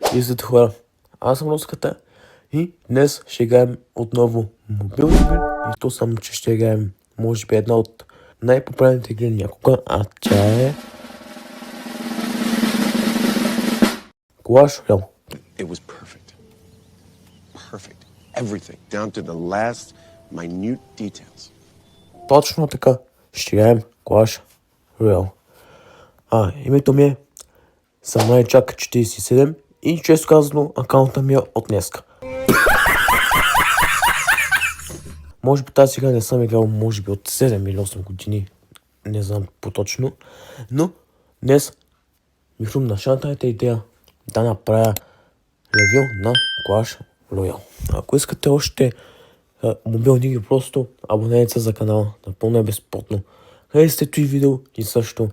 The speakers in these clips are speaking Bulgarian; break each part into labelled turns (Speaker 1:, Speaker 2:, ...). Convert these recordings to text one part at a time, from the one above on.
Speaker 1: Излизат хора. Аз съм Роската и днес ще играем отново мобилни игри и то само, че ще играем може би една от най-популярните игри някога, а тя е Clash Royale.
Speaker 2: It was perfect. Perfect. Everything, down to the last minute details.
Speaker 1: Точно така. Ще играем Clash Royale. Името ми е Самайчак 47 и често казано акаунта ми е от днеска. Може би тази игра не съм играл може би от 7 или 8 години. Не знам по-точно. Но днес ми хрумна шантата идея да направя ревю на Clash Royale. Ако искате още мобилни игри, просто абонирайте се за канала. Напълно е безплатно. Харесайте този видео и също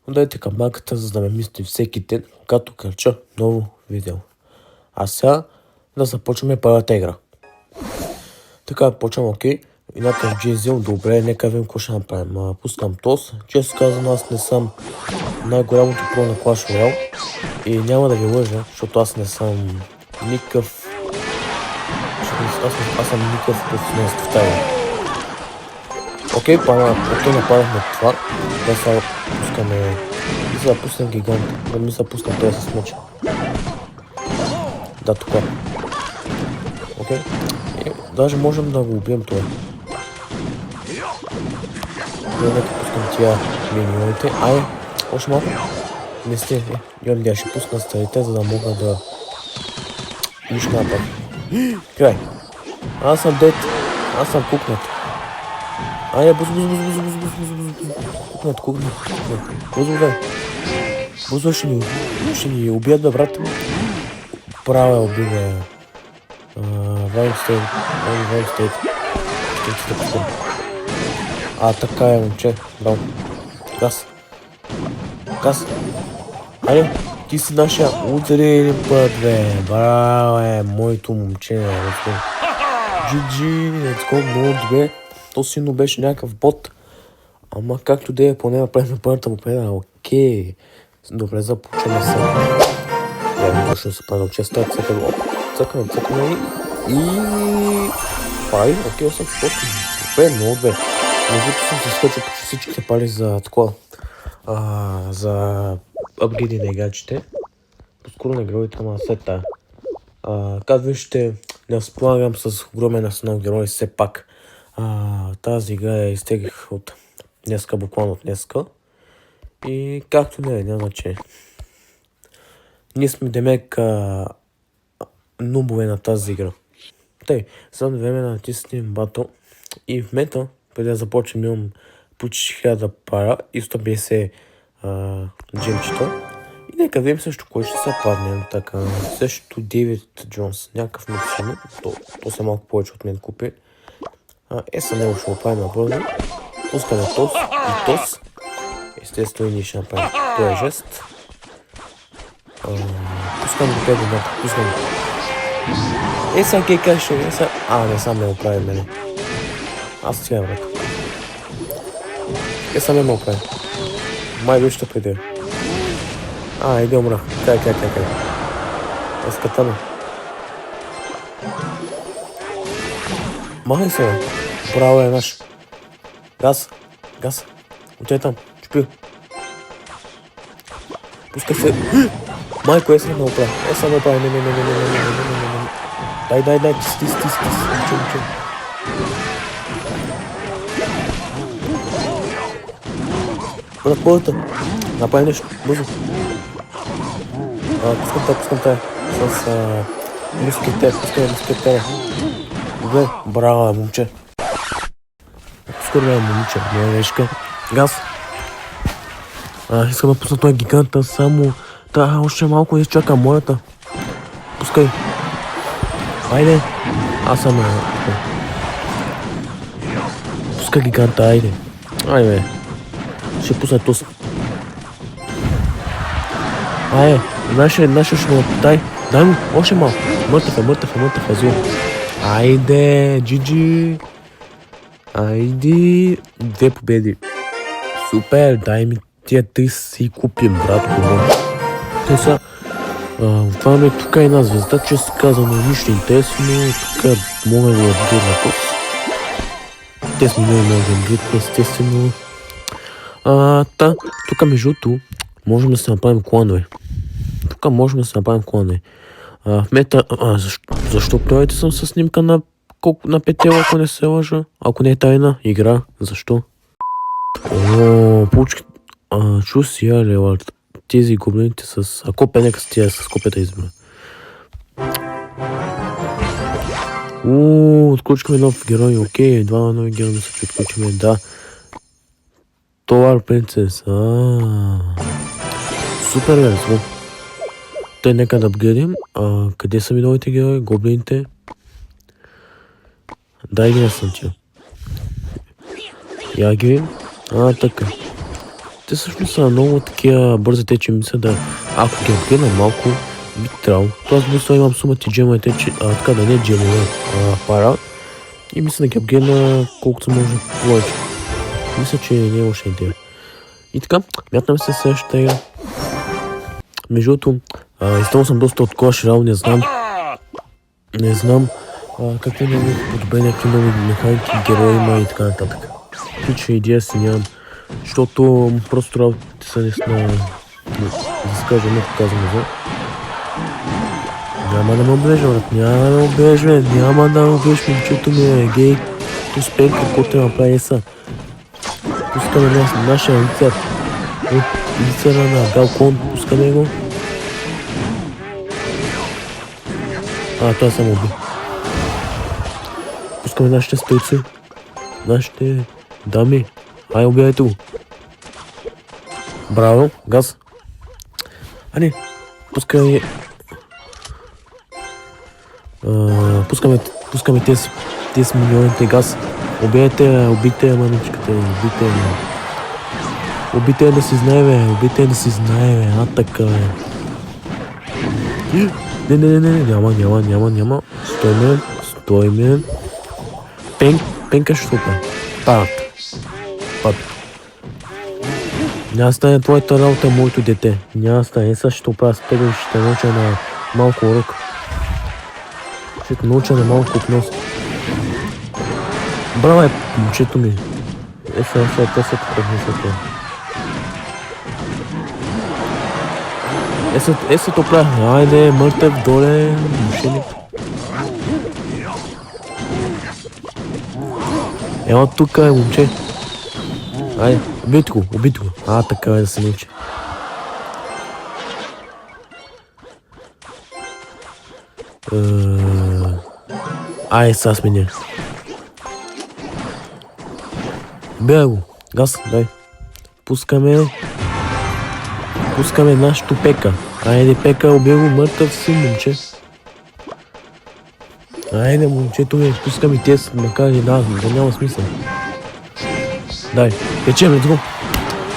Speaker 1: ударете камбанката, за да ме мислите всеки ден, когато кача ново видео. А сега да започваме първата игра. Така, почвам, окей. И някакъв GZL, добре, нека видим какво ще направим. Пускам ТОС. Често казвам, аз не съм най-голямото про на Clash Royale. И няма да ви лъжа, защото аз не съм никакъв... Аз съм никакъв професионалист в тази. Окей, нападахме това. Да сега пускаме... Мисля да пуснем гигант. Да мисля да пускам това с меча. Да, тук. Окей. Даже можем да го убием това. Нека пускам тия миньоните. Още малко. Не сте. Ще пусна старите, за да мога да... Нищо напад. Край. Аз съм дет. Аз съм кукнат. Бус. Кукнат. Бузо ще ни убият, бе, брат. Правя убива. Ваймстейт. Ще пускам. Така е, момче. Браво. Газ. Ти си нашия ударен път, бе. Браво, моето момче. GG, let's go, много добре. То силно беше някакъв бот. Ама както да е, поне направим първата победа. Окей. Добре, започваме сега. Точно се падал честа. Цъкаме и... Пали, окей, съм спортен. Добре, много добре. Междуто съм се скочил почти всичките пали за такова. За апгрейди на играчите. По-скоро на героите, ама след тая. Както вижте, не разполагам с огромен арсенал герои все пак. Тази игра я изтеглих от днеска, буквално от днеска. И както не е, няма значение. Ние сме демек нубове на тази игра. Сега време да натиснем батъл. И в момента, преди да започнем, имам почти 1000 пара и 150 джемчета. И нека видим също кой ще се падне. Така, също Дейвид Джонс, някакъв медицина. То се малко повече от мен купи. Са него ще го правим набързо. Пускаме ТОС и ТОС. Естествено и ние ще направим този жест. Пускам го пет едната, пускам го. Сега кей ще не сам не го прави мене. Аз сега брат. Сам не го прави. Май дойде ще преди. Иде умрах. Кай. Скатана. Махай се, бе. Браво е наш. Газ. Отиде там. Чупи. Пускай се. Майко, сам не го прави. Сам не го прави. Не. Дай. Стис. Чу. Брат, пълата. Направи нещо. Бързо. Пускам тая. С мускетер. Добре. Браво, момче. Скоро момиче. Не е вешка. Газ. Искам да пусна този гиганта само... още малко изчака моята. Пускай. Айде. Аз съм... Пускай гиганта, айде. Айде. Ще пусна ТОС. Наша ще му дай му, още малко. Мъртъв е зло. Айде, GG. Айде, 2 победи. Супер, дай ми тия 3 си купим, братко. Те са Отваряме тук една звезда, често казано нищо интересно, тук мога да апгрейдна този. 10 милиона мога да апгрейдна, естествено. Тук между другото можем да се направим кланове. Тук можем да се направим кланове. В мета... защо правите съм със снимка на петел, ако не се лъжа? Ако не е тайна игра, защо? Получих... чу си я лева. Тези гоблините с... копия, нека с тия с копията избира. Отключихме нов герой, окей, два нови герои мисля, че отключихме, да. Товар принцес, супер, let's go. Нека да апгрейдим. Къде са ми новите герои? Гоблините. Дай ги на сънчия. Я ги. Така. Те всъщност са много такива бързите, че мисля да... Ако ги апгрейдна малко, би трябвало. То аз бързо имам сумата и джемовете, така да не джемове, пара. И мисля да ги апгрейдна колкото се може повече. Мисля, че не е лоша идея. И така, мятнам се следващата игра. Между другото, изстал съм доста от Clash Royale, не знам какви нови подобрения, какви нови механики, герои има и така нататък. Тича идея си нямам, защото просто работите са наистина, да се кажа, не показвам за. Няма да ме обрежа, брат, няма да ме обрежа, момчето ми е гей, успех, каквото направи са. Пускаме нашия лицар. От лицара на Галкон, пускаме го. Той само уби. Пускаме нашите стойци. Нашите дами. Убивайте го. Браво, газ. Пускаме... Пускаме тези милионите газ. Убийте маничката, убийте да си знае, така бе. Няма. Стой мен. Пенка ще стопа. Пат. Няма стане твоята работа, моето дете. Няма стане, сега ще оправя с тебе, ще те науча на малко урок. Ще те науча на малко относ. Браво момчето ми. Сега се топля. Айде, мъртъв, доле, мошеник. Ела тук е, момче. Айде, убийте го. Така е да се научи. Сега сменя. Бей го. Газ, дай. Пускаме нашото пека. Айде, пека, убей го, мъртъв си, момче. Айде, момчето ми, пускаме тези, макар и да няма смисъл. Дай, печем, let's go.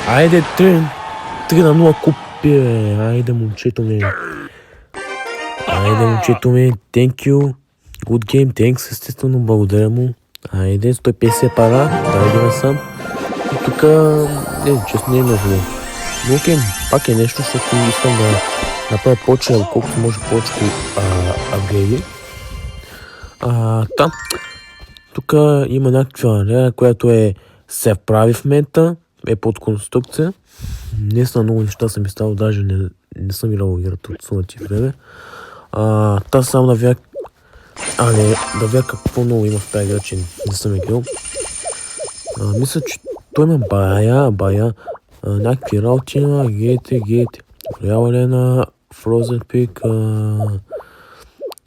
Speaker 1: Айде, 3-0 купи, айде, момчето ми. Thank you. Good game, thanks, естествено, благодаря му. Айде, 150 пара, дай ги насам. И тук, честно не е нужно. Но окей, пак е нещо, защото искам да направя повече, колкото може повече апгрейди. Тук има някаква алея, която се прави в момента, е под конструкция. Наистина много неща съм изставил, даже не съм играл играта от сумата и време. Само да видя какво много има в тази игра, че не съм играл. Мисля, че той има бая, някакви работи има, гейте, прояване на Frozen Peak,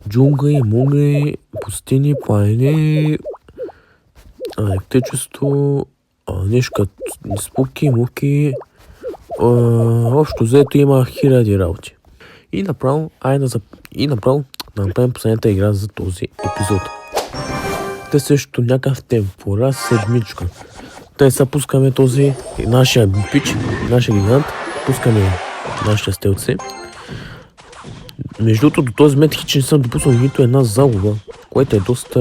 Speaker 1: джунгли, мунгли, пустини, планини, електричество, нещо като спуки, муки, общо взето има хиляди работи. И направо да направим последната игра за този епизод. Те също някакъв темпора, седмичка. Сега пускаме този нашия пич, нашия гигант, пускаме нашите стелци. Между другото, до този момент хич не съм допуснал нито една загуба, което е доста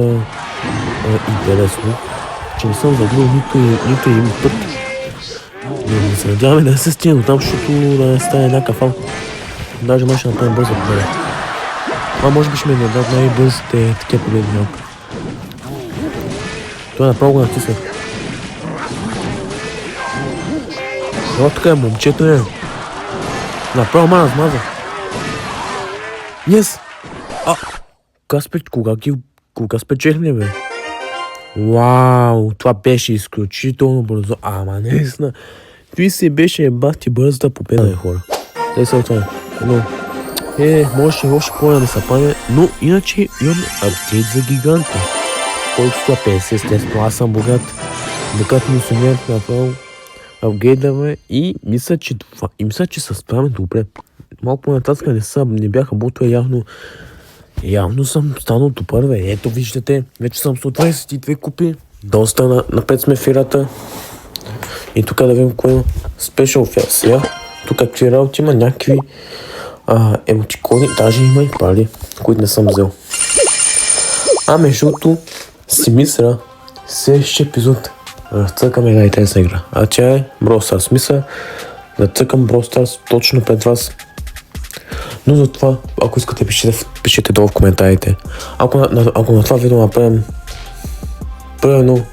Speaker 1: интересно, че не съм загубил нито един път. Но се надяваме да не се стигне до там, защото да не стане някакъв фал. Даже май ще направим бърза победа. Това може би ще ми е една от най-бързите такива победи малко. Това направо го натиснах. О, така е, момчето е. Направо ма размазах. Yes! Кога спечелихме, бе? Вау, това беше изключително бързо. Ама наистина. Той си беше бахти бързата победа, хора. Дай сега това. Но, може още по-на да се пане, но иначе имаме апдейт за гиганта. Който 150, естествено, аз съм богат. Богат мусулман направо. Апгрейдваме и мисля, че се справяме добре. Малко по-нататък не бяха ботове, явно съм станал добър, бе. Ето виждате, вече съм 122 купи. Доста напред сме в играта. И тук да видим кое има Special Fair. Сега, тук какви работи има, някакви емотикони, даже има и пари, които не съм взел. Между другото, си мисля, следващия епизод разцъкаме една интересна игра. Тя е Brawl Stars. Мисля да цъкам Brawl Stars точно пред вас. Но за това, ако искате, пишете долу в коментарите. Ако на това видео направим примерно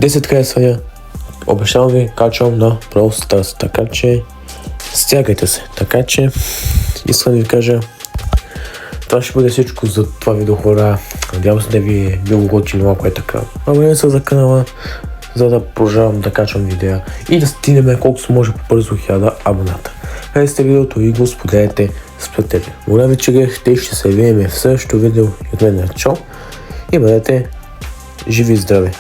Speaker 1: 10 харесвания, обещавам ви, качвам на Brawl Stars. Така че стягайте се. Така че искам да ви кажа, това ще бъде всичко за това видео, хора. Надявам се да ви е било готино, ако е така. Абонирайте се за канала, за да продължавам да качвам видеа и да стигнем колкото се може по-бързо 1000 абоната. Хайде видеото и го споделяйте с приятели. Моля ви, че гледахте и ще се видим в следващото видео. И от мен е чао и бъдете живи и здрави!